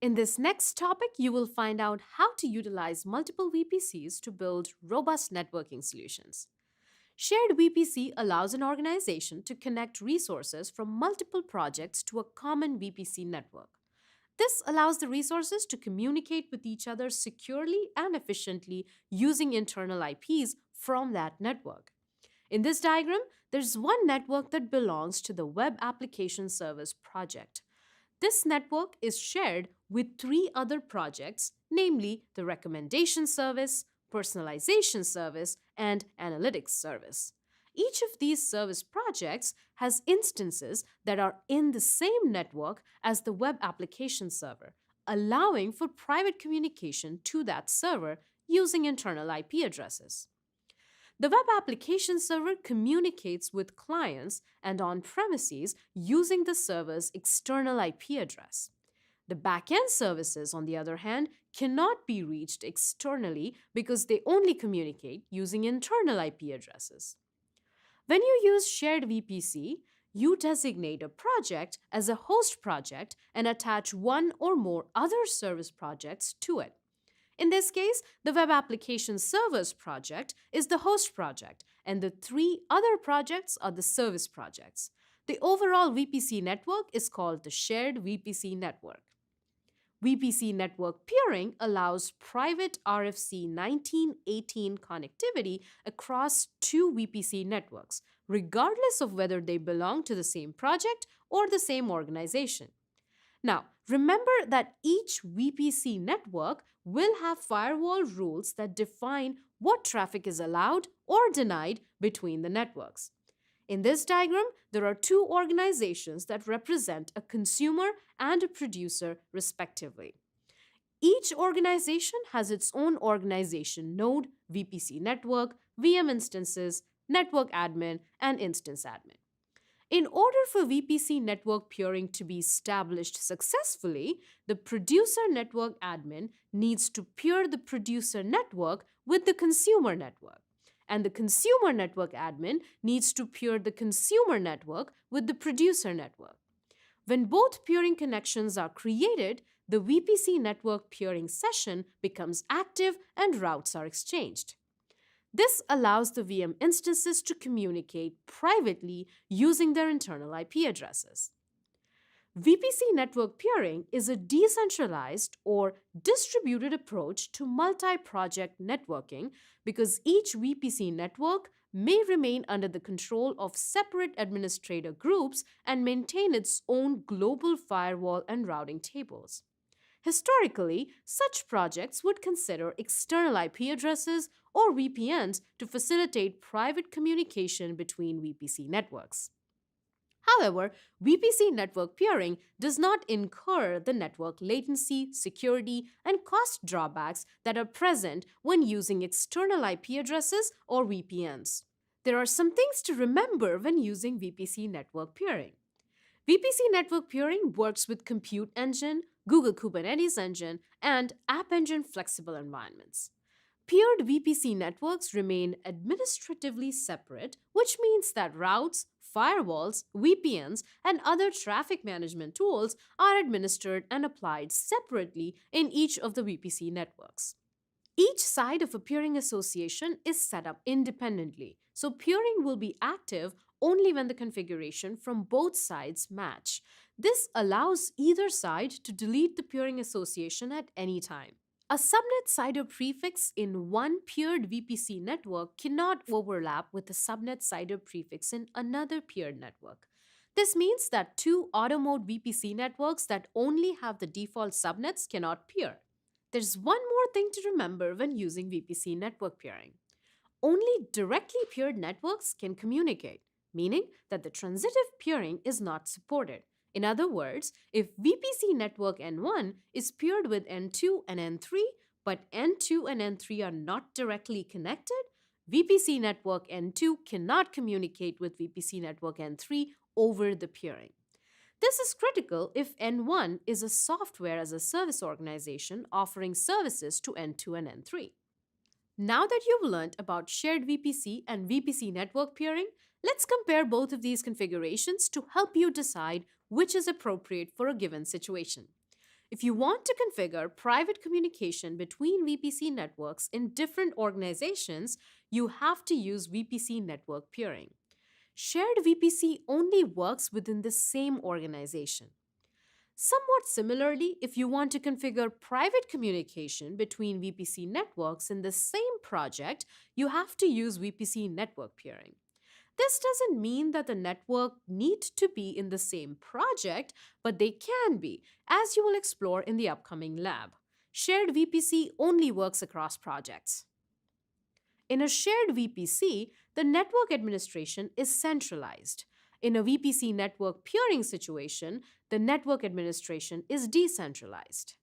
In this next topic, you will find out how to utilize multiple VPCs to build robust networking solutions. Shared VPC allows an organization to connect resources from multiple projects to a common VPC network. This allows the resources to communicate with each other securely and efficiently using internal IPs from that network. In this diagram, there's one network that belongs to the Web Application Service project. This network is shared with three other projects, namely the Recommendation Service, Personalization Service, and Analytics Service. Each of these service projects has instances that are in the same network as the web application server, allowing for private communication to that server using internal IP addresses. The web application server communicates with clients and on premises using the server's external IP address. The backend services, on the other hand, cannot be reached externally because they only communicate using internal IP addresses. When you use shared VPC, you designate a project as a host project and attach one or more other service projects to it. In this case, the Web Application Servers project is the host project, and the three other projects are the service projects. The overall VPC network is called the Shared VPC Network. VPC Network Peering allows private RFC 1918 connectivity across two VPC networks, regardless of whether they belong to the same project or the same organization. Now, remember that each VPC network will have firewall rules that define what traffic is allowed or denied between the networks. In this diagram, there are two organizations that represent a consumer and a producer, respectively. Each organization has its own organization node, VPC network, VM instances, network admin, and instance admin. In order for VPC network peering to be established successfully, the producer network admin needs to peer the producer network with the consumer network, and the consumer network admin needs to peer the consumer network with the producer network. When both peering connections are created, the VPC network peering session becomes active and routes are exchanged. This allows the VM instances to communicate privately using their internal IP addresses. VPC network peering is a decentralized or distributed approach to multi project networking because each VPC network may remain under the control of separate administrator groups and maintain its own global firewall and routing tables. Historically, such projects would consider external IP addresses or VPNs to facilitate private communication between VPC networks. However, VPC network peering does not incur the network latency, security, and cost drawbacks that are present when using external IP addresses or VPNs. There are some things to remember when using VPC network peering. VPC network peering works with Compute Engine, Google Kubernetes Engine, and App Engine flexible environments. Peered VPC networks remain administratively separate, which means that routes, firewalls, VPNs, and other traffic management tools are administered and applied separately in each of the VPC networks. Each side of a peering association is set up independently, so peering will be active only when the configuration from both sides match. This allows either side to delete the peering association at any time. A subnet CIDR prefix in one peered VPC network cannot overlap with a subnet CIDR prefix in another peered network. This means that two auto mode VPC networks that only have the default subnets cannot peer. There's one more thing to remember when using VPC network peering. Only directly peered networks can communicate, meaning that the transitive peering is not supported. In other words, if VPC network N1 is peered with N2 and N3, but N2 and N3 are not directly connected, VPC network N2 cannot communicate with VPC network N3 over the peering. This is critical if N1 is a software as a service organization offering services to N2 and N3. Now that you've learned about shared VPC and VPC network peering, let's compare both of these configurations to help you decide which is appropriate for a given situation. If you want to configure private communication between VPC networks in different organizations, you have to use VPC Network Peering. Shared VPC only works within the same organization. Somewhat similarly, if you want to configure private communication between VPC networks in the same project, you have to use VPC network peering. This doesn't mean that the network need to be in the same project, but they can be, as you will explore in the upcoming lab. Shared VPC only works across projects. In a shared VPC, the network administration is centralized. In a VPC network peering situation, the network administration is decentralized.